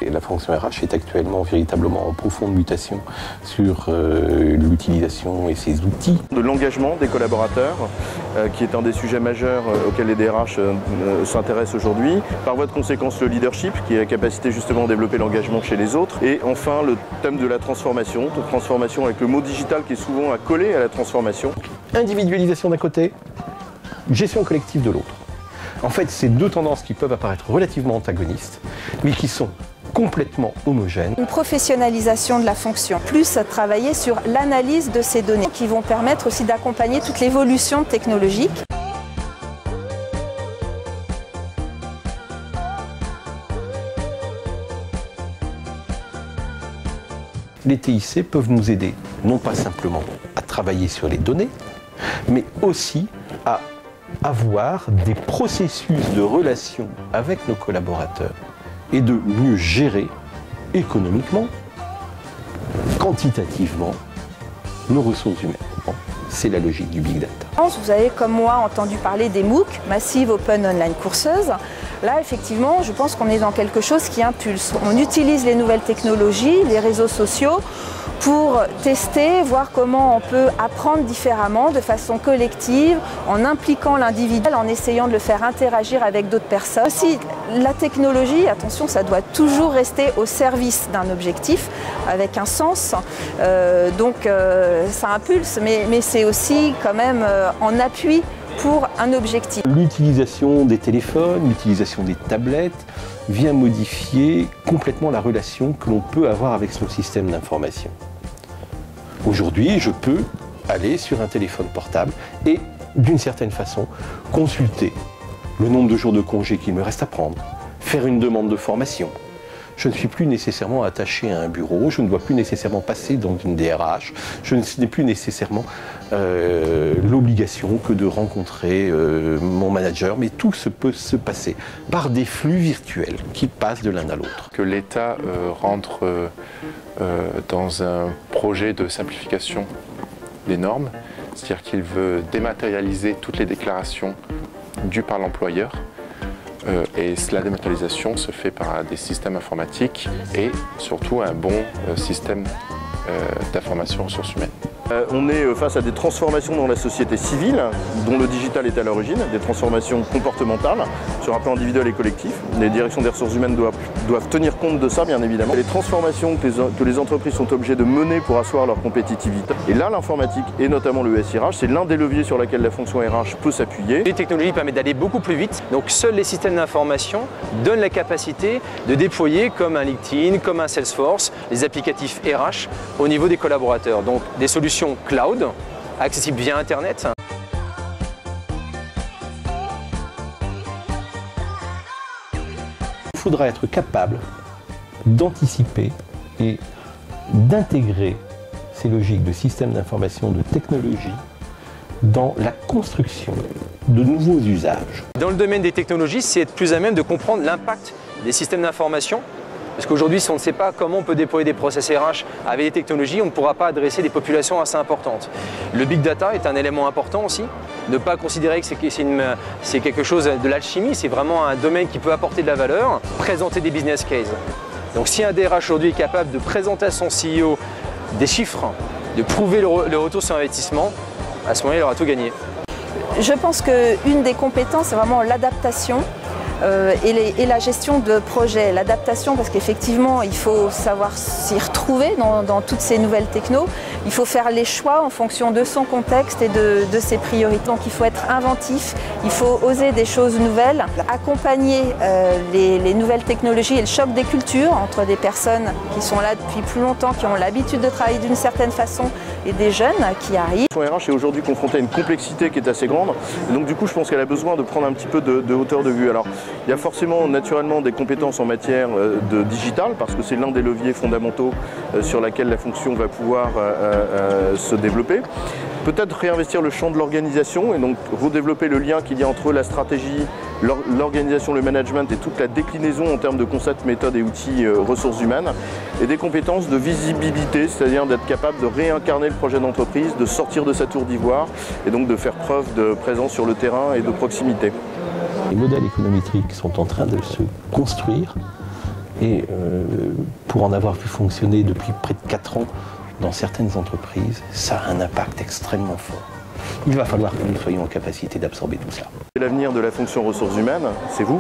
Et la fonction RH est actuellement véritablement en profonde mutation sur l'utilisation et ses outils. De l'engagement des collaborateurs, qui est un des sujets majeurs auxquels les DRH s'intéressent aujourd'hui. Par voie de conséquence, le leadership, qui est la capacité justement à développer l'engagement chez les autres. Et enfin, le thème de la transformation avec le mot digital qui est souvent accolé à la transformation. Individualisation d'un côté, gestion collective de l'autre. En fait, c'est deux tendances qui peuvent apparaître relativement antagonistes, mais qui sont complètement homogènes. Une professionnalisation de la fonction, plus à travailler sur l'analyse de ces données qui vont permettre aussi d'accompagner toute l'évolution technologique. Les TIC peuvent nous aider, non pas simplement à travailler sur les données, mais aussi à avoir des processus de relation avec nos collaborateurs et de mieux gérer économiquement, quantitativement, nos ressources humaines. C'est la logique du Big Data. Vous avez, comme moi, entendu parler des MOOC, Massive Open Online Courses. Là, effectivement, je pense qu'on est dans quelque chose qui impulse. On utilise les nouvelles technologies, les réseaux sociaux, pour tester, voir comment on peut apprendre différemment, de façon collective, en impliquant l'individu, en essayant de le faire interagir avec d'autres personnes. Si la technologie, attention, ça doit toujours rester au service d'un objectif, avec un sens. Ça impulse, mais c'est aussi quand même en appui pour un objectif. L'utilisation des téléphones, l'utilisation des tablettes vient modifier complètement la relation que l'on peut avoir avec son système d'information. Aujourd'hui, je peux aller sur un téléphone portable et, d'une certaine façon, consulter le nombre de jours de congé qu'il me reste à prendre, faire une demande de formation. Je ne suis plus nécessairement attaché à un bureau, je ne dois plus nécessairement passer dans une DRH, je n'ai plus nécessairement l'obligation que de rencontrer mon manager, mais tout peut se passer par des flux virtuels qui passent de l'un à l'autre. Que l'État rentre dans un projet de simplification des normes, c'est-à-dire qu'il veut dématérialiser toutes les déclarations dues par l'employeur. Et la dématérialisation se fait par des systèmes informatiques et surtout un bon système d'information ressources humaines. On est face à des transformations dans la société civile, dont le digital est à l'origine, des transformations comportementales sur un plan individuel et collectif. Les directions des ressources humaines doivent tenir compte de ça, bien évidemment. Les transformations que les entreprises sont obligées de mener pour asseoir leur compétitivité. Et là, l'informatique, et notamment le SIRH, c'est l'un des leviers sur lesquels la fonction RH peut s'appuyer. Les technologies permettent d'aller beaucoup plus vite, donc seuls les systèmes d'information donnent la capacité de déployer, comme un LinkedIn, comme un Salesforce, les applicatifs RH au niveau des collaborateurs. Donc des solutions cloud, accessibles via Internet. Il faudra être capable d'anticiper et d'intégrer ces logiques de systèmes d'information, de technologie, dans la construction de nouveaux usages. Dans le domaine des technologies, c'est être plus à même de comprendre l'impact des systèmes d'information. Parce qu'aujourd'hui, si on ne sait pas comment on peut déployer des process RH avec des technologies, on ne pourra pas adresser des populations assez importantes. Le big data est un élément important aussi. Ne pas considérer que c'est quelque chose de l'alchimie, c'est vraiment un domaine qui peut apporter de la valeur. Présenter des business cases. Donc si un DRH aujourd'hui est capable de présenter à son CEO des chiffres, de prouver le retour sur investissement, à ce moment-là, il aura tout gagné. Je pense qu'une des compétences, c'est vraiment l'adaptation. Et la gestion de projet, l'adaptation, parce qu'effectivement il faut savoir s'y retrouver dans toutes ces nouvelles technos, il faut faire les choix en fonction de son contexte et de ses priorités. Donc il faut être inventif, il faut oser des choses nouvelles, accompagner les nouvelles technologies et le choc des cultures entre des personnes qui sont là depuis plus longtemps, qui ont l'habitude de travailler d'une certaine façon et des jeunes qui arrivent. La fonction RH est aujourd'hui confrontée à une complexité qui est assez grande, et donc du coup je pense qu'elle a besoin de prendre un petit peu de hauteur de vue. Alors, il y a forcément naturellement des compétences en matière de digital, parce que c'est l'un des leviers fondamentaux sur lesquels la fonction va pouvoir se développer. Peut-être réinvestir le champ de l'organisation et donc redévelopper le lien qu'il y a entre la stratégie, l'organisation, le management et toute la déclinaison en termes de concepts, méthodes et outils ressources humaines, et des compétences de visibilité, c'est-à-dire d'être capable de réincarner le projet d'entreprise, de sortir de sa tour d'ivoire et donc de faire preuve de présence sur le terrain et de proximité. Les modèles économétriques sont en train de se construire et pour en avoir vu fonctionner depuis près de 4 ans dans certaines entreprises, ça a un impact extrêmement fort. Il va falloir que nous soyons en capacité d'absorber tout cela. L'avenir de la fonction ressources humaines, c'est vous.